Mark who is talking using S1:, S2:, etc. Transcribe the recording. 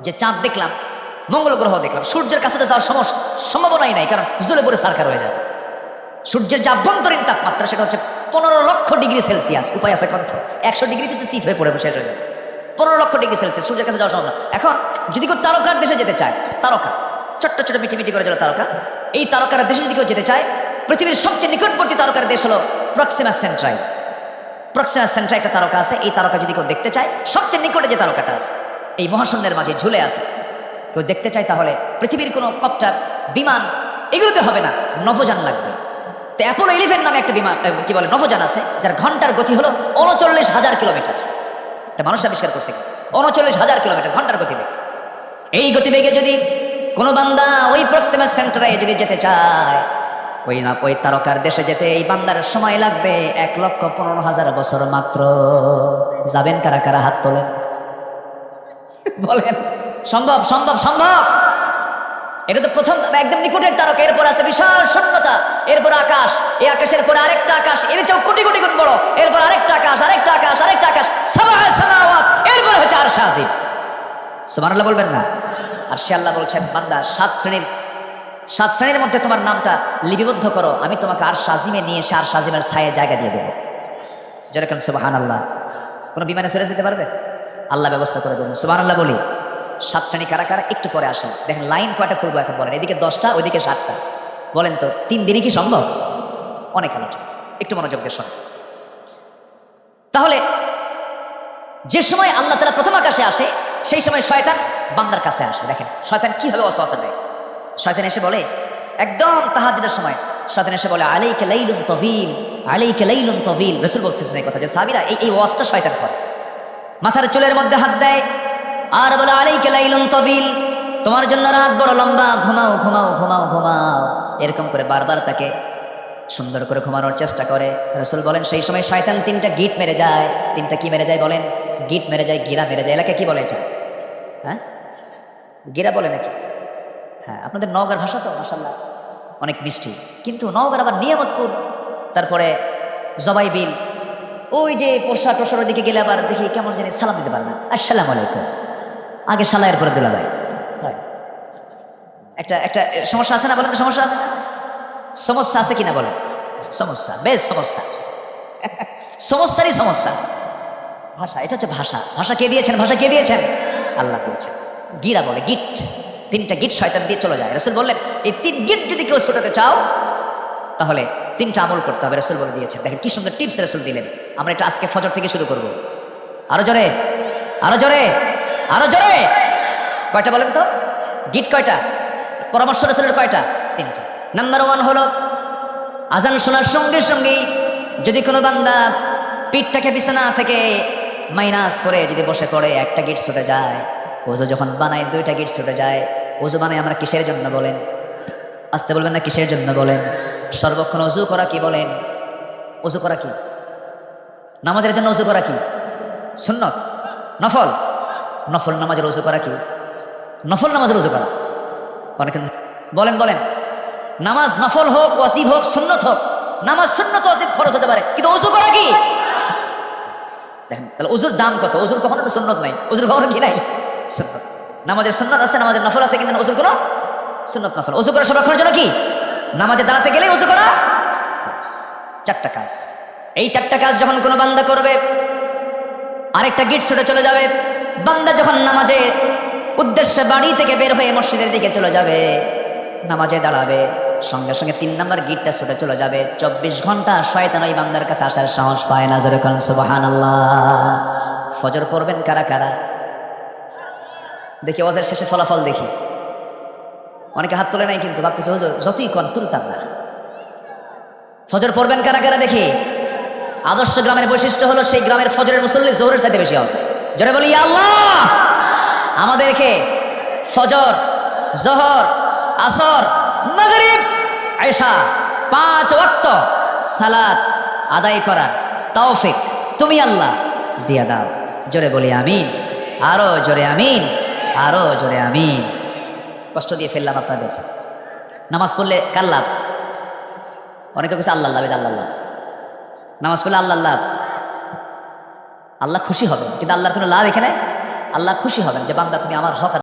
S1: যে চাঁদ দেখলাম, মঙ্গল গ্রহ দেখলাম, সূর্যের কাছে তো যাওয়ার সম্ভাবনাই নাই, কারণ জ্বলে পড়ে সারকার হয়ে যাবে। সূর্যের যে আভ্যন্তরীণ তাপমাত্রা সেটা হচ্ছে 15,00,000 ডিগ্রি সেলসিয়াস। উপায় আছে কত? 100 ডিগ্রিতে তো শীত হয়ে পড়ে বসে যাবে। 15,00,000 ডিগ্রি সেলসিয়াস সূর্যের কাছে যাওয়া সম্ভব না। এখন যদি কেউ তারকার দেশে যেতে চায়, তারকা ছোট্ট ছোট মিটিমিটি করে জ্বলে তারকা, এই তারকার দেশে যদি কেউ যেতে চায়, পৃথিবীর সবচেয়ে নিকটবর্তী তারকার দেশ হলো প্রক্সিমা সেন্ট্রাই। প্রক্সিমা সেন্ট্রাই একটা তারকা আছে। এই তারকা যদি কেউ দেখতে চায়, সবচেয়ে নিকটে যে তারকাটা আছে এই মহাশূন্যের মাঝে ঝুলে আছে, কেউ দেখতে চায়, তাহলে পৃথিবীর কোনো কপ্টার, বিমান এগুলোতে হবে না, নভোযান লাগবে। তো অ্যাপোলো 11 নামে একটা বিমান, কি বলে, নভোযান আছে, যার ঘন্টার গতি হলো 39,000 কিলোমিটার। এটা মানুষ আবিষ্কার করছে। 39,000 কিলোমিটার ঘন্টার গতিবেগ। এই গতিবেগে যদি কোনো বান্দা ওই প্রক্সিমা সেন্টারে যদি যেতে চায়, ওই তারকার দেশে যেতে এই বান্দার সময় লাগবে 1,15,000 বছর মাত্র। যাবেন কারা কারা? হাত তোলেন, বলেন। সম্ভব সম্ভব সম্ভব। এটা তো প্রথম একদম নিকটের তারকা, এরপর আছে বিশাল শূন্যতা, এরপর আকাশ, এই আকাশের পরে আরেকটা আকাশ, এর চেয়েও কোটি কোটি গুণ বড়, এরপর আরেকটা আকাশ, আরেকটা আকাশ, আরেকটা আকাশ, সাবাহ সামাওয়াত, এরপর হচ্ছে আরশ আজিম। সুবহানাল্লাহ বলবেন না? আর সে আল্লাহ বলছেন, বান্দা 7 শ্রেণীর মধ্যে তোমার নামটা লিপিবদ্ধ করো, আমি তোমাকে আরশ আজিমে নিয়ে এসে আরশ আজিমের ছায়ে জায়গা দিয়ে দেবো। যেরকম সুবহানাল্লাহ। কোনো বিমানে চলে যেতে পারবে? আল্লাহ ব্যবস্থা করে দেবেন। সুবহানাল্লাহ বলি। 7 শ্রেণী কারা কারা একটু পরে আসেন। দেখেন লাইন কয়টা খুলবো এখন বলেন। এদিকে 10টা, ওইদিকে 7টা। বলেন তো 3 দিনই কি সম্ভব? অনেক আলোচনা, একটু মনোযোগ দিয়ে শোনেন। তাহলে যে সময় আল্লাহ তাআলা প্রথম আকাশে আসে, সেই সময় শয়তান বান্দার কাছে আসে। দেখেন শয়তান কিভাবে ওয়াসওয়াসা দেয়। শয়তান এসে বলে, একদম তাহাজ্জুদের সময় শয়তান এসে বলে, আলাইকা লাইলুন তাওয়িল, আলাইকা লাইলুন তাওয়িল। রাসূল বলতেছেন এই কথা, যে সাহাবীরা এই ওয়াজটা শয়তান করে। মাথার চুলের মধ্যে হাত দেয় আর বলে, আলাইকা লাইলুন তাওয়িল, তোমার জন্য রাত বড় লম্বা, ঘুমাও ঘুমাও ঘুমাও ঘুমাও। এরকম করে বারবার তাকে সুন্দর করে ঘুমানোর চেষ্টা করে। রাসূল বলেন, সেই সময় শয়তান 3টা গিট মেরে যায়। 3টা কি মেরে যায় বলেন? গিট মেরে যায়, গিরা মেরে যায়। এলাকায় কি বলে এটা? হ্যাঁ, গিরা বলে নাকি? হ্যাঁ, আপনাদের নওগাঁর ভাষা তো মাশাআল্লাহ অনেক মিষ্টি, কিন্তু নওগাঁর আবার নিয়ামতপুর, তারপরে জবাইবিল, ওই যে পোষা টোষার দিকে গেলে আবার দেখি কেমন জানি সালাম দিতে পারে না। আসসালামু আলাইকুম, আগে সালাইয়ের পরে দিলা ভাই। একটা একটা সমস্যা আছে না বলেন? সমস্যা আছে না? সমস্যা আছে কিনা বলেন? সমস্যা, বেশ সমস্যা, সমস্যারই সমস্যা। ভাষা, এটা হচ্ছে ভাষা। ভাষা কে দিয়েছেন? ভাষা কে দিয়েছেন? আল্লাহ দিয়েছেন। গিরা বলে, গিট। 3টা গিট শয়তান দিয়ে চলে যায়। রাসূল বললেন, এই 3 গিট যদি কেউ ছুটাতে চাও, তাহলে 3টা আমল করতে হবে। রাসূল বলে দিয়েছেন। দেখেন কি সুন্দর টিপস রাসূল দিলেন। আমরা এটা আজকে ফজর থেকে শুরু করব। আরো জোরে, আরো জোরে, আরো জোরে। কয়টা বলেন তো? গিট কয়টা? পরামর্শ রাসূলের কয়টা? 3টা। নাম্বার 1 হলো, আজান শোনার সঙ্গে সঙ্গেই যদি কোনো বান্দা পিঠটাকে বিছানা থেকে মাইনাস করে যদি বসে পড়ে, একটা গিট ছুটে যায়। ওযু যখন বানায় 2টা গিট ছুটে যায়। ওযু বানায় আমরা কিসের জন্য বলেন? আসতে বলবেন না, কিসের জন্য বলেন? সর্বক্ষণ ওযু করা কি বলেন? ওযু করা কি? নামাজের জন্য ওযু করা কি? সুন্নত, নফল। নফল নামাজের ওযু করা কি? নফল নামাজের ওযু করা। অনেকে বলেন বলেন, নামাজ নফল হোক, ওয়াজিব হোক, সুন্নত হোক, নামাজ সুন্নত ওয়াজিব ফরজ হতে পারে, কিন্তু ওযু করা কি? দেখেন তাহলে ওযুর দাম কত? ওযুর কখনো সুন্নত নাই, ওযুর কখনো কি নাই? সুন্নত। নামাজের সুন্নত আছে, নামাজের নফল আছে, কিন্তু ওযুর কোনো সুন্নত নফল। ওযু করা সর্বক্ষণের জন্য কি? নামাজে দাঁড়াতে গেলেই ওযু করা ফরজ। 4টা কাজ। এই 4টা কাজ যখন কোনো বান্দা করবে, আরেকটা গিট ছুটে চলে যাবে। বান্দা যখন নামাজে উদ্দেশ্যে বাড়ি থেকে বের হয়ে মসজিদের দিকে চলে যাবে, নামাজে দাঁড়াবে, সঙ্গে সঙ্গে 3 নাম্বার গিটটা ছুটে চলে যাবে। 24 ঘন্টা শয়তান ওই বান্দার কাছে আসার সাহস পায় না। জোরে বলেন সুবহানাল্লাহ। ফজর পড়বেন কারা কারা? দেখি ওয়াজের শেষে ফলাফল দেখি। অনেকে হাত তোলে নাই, কিন্তু ভাবতেছে হুজুর যতই কন তুলতাম না। ফজর পড়বেন কারা কারা দেখি? আদর্শ গ্রামের বৈশিষ্ট্য হলো, সেই গ্রামের ফজরের মুসল্লি জোহরের চাইতে বেশি হবে। জোরে বলি ইয়া আল্লাহ, আমাদেরকে ফজর, জোহর, আসর, মাগরিব, ইশা 5 ওয়াক্ত সালাত আদায় করার তৌফিক তুমি আল্লাহ দিয়া দাও। জোরে বলি আমিন, আরো জোরে আমিন, আরো জোরে আমিন। কষ্ট দিয়ে ফেললাম আপনাদের। নামাজ পড়লে কার লাভ? অনেকে কিছু আল্লাহ লাভ, আল্লাহ লাভ। নামাজ পড়লে আল্লাহ লাভ, আল্লাহ খুশি হবেন, কিন্তু আল্লাহর কোনো লাভ এখানে? আল্লাহ খুশি হবেন যে বান্দা তুমি আমার হক